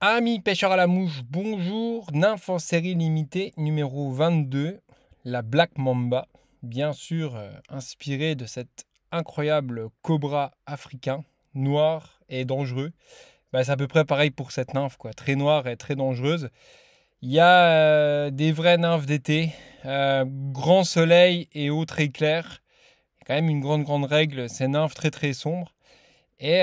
Amis pêcheurs à la mouche, bonjour. Nymphe en série limitée numéro 22, la Black Mamba. Bien sûr, inspirée de cet incroyable cobra africain, noir et dangereux. C'est à peu près pareil pour cette nymphe, quoi. Très noire et très dangereuse. Il y a des vraies nymphes d'été, grand soleil et eau très claire. Il y a quand même une grande règle, ces nymphes très très sombres. Et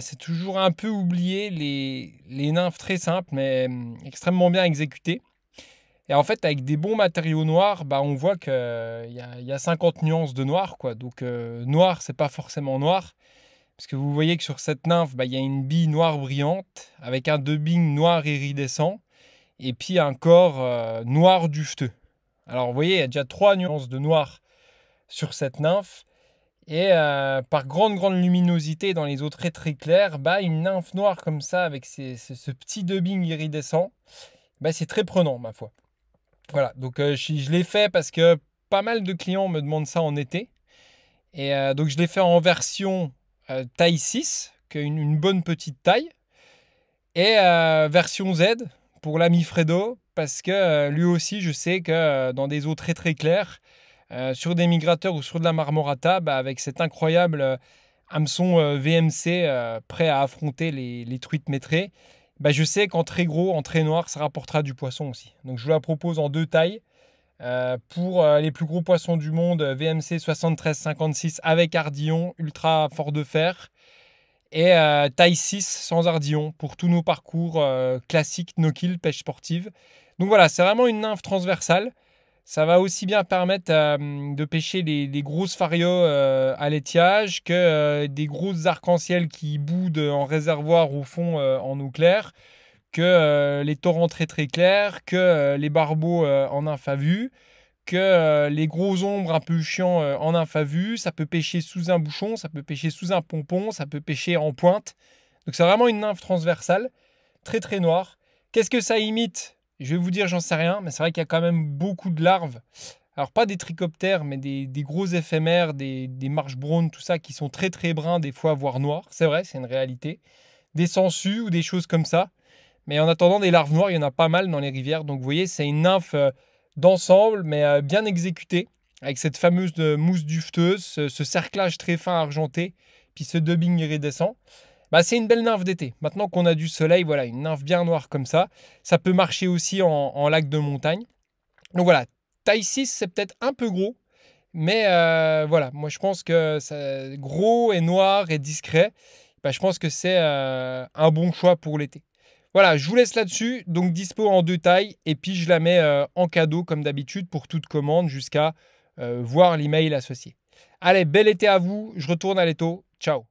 c'est toujours un peu oublié les nymphes très simples, mais extrêmement bien exécutées. Et en fait, avec des bons matériaux noirs, on voit qu'il y a 50 nuances de noir, quoi. Donc, noir, c'est pas forcément noir. Parce que vous voyez que sur cette nymphe, il y a une bille noire brillante, avec un dubbing noir iridescent, et puis un corps noir dufteux. Alors, vous voyez, il y a déjà 3 nuances de noir sur cette nymphe. Et par grande luminosité dans les eaux très claires, une nymphe noire comme ça, avec ce petit dubbing iridescent, c'est très prenant, ma foi. Voilà, donc je l'ai fait parce que pas mal de clients me demandent ça en été. Et donc je l'ai fait en version taille 6, qui est une bonne petite taille. Et version Z pour l'ami Fredo, parce que lui aussi, je sais que dans des eaux très claires, sur des migrateurs ou sur de la marmorata, avec cet incroyable hameçon VMC prêt à affronter les truites métrées, je sais qu'en très gros, en très noir, ça rapportera du poisson aussi. Donc je vous la propose en 2 tailles. Pour les plus gros poissons du monde, VMC 73-56 avec ardillon, ultra fort de fer. Et taille 6 sans ardillon pour tous nos parcours classiques no-kill, pêche sportive. Donc voilà, c'est vraiment une nymphe transversale. Ça va aussi bien permettre de pêcher les grosses farios à l'étiage que des grosses arcs-en-ciel qui boudent en réservoir au fond en eau claire, que les torrents très clairs, que les barbeaux en nymphe à vue, que les gros ombres un peu chiants en nymphe à vue. Ça peut pêcher sous un bouchon, ça peut pêcher sous un pompon, ça peut pêcher en pointe. Donc c'est vraiment une nymphe transversale, très noire. Qu'est-ce que ça imite? Je vais vous dire, j'en sais rien, mais c'est vrai qu'il y a quand même beaucoup de larves. Alors pas des trichoptères, mais des gros éphémères, des marsh browns, tout ça, qui sont très bruns, des fois, voire noirs. C'est vrai, c'est une réalité. Des sangsues ou des choses comme ça. Mais en attendant, des larves noires, il y en a pas mal dans les rivières. Donc vous voyez, c'est une nymphe d'ensemble, mais bien exécutée, avec cette fameuse mousse dufteuse, ce cerclage très fin argenté, puis ce dubbing iridescent. C'est une belle nymphe d'été. Maintenant qu'on a du soleil, voilà, une nymphe bien noire comme ça peut marcher aussi en lac de montagne. Donc voilà, taille 6, c'est peut-être un peu gros, mais voilà, moi je pense que gros et noir et discret, je pense que c'est un bon choix pour l'été. Voilà, je vous laisse là-dessus, donc dispo en 2 tailles, et puis je la mets en cadeau comme d'habitude pour toute commande jusqu'à voir l'email associé. Allez, bel été à vous, je retourne à l'étau, ciao.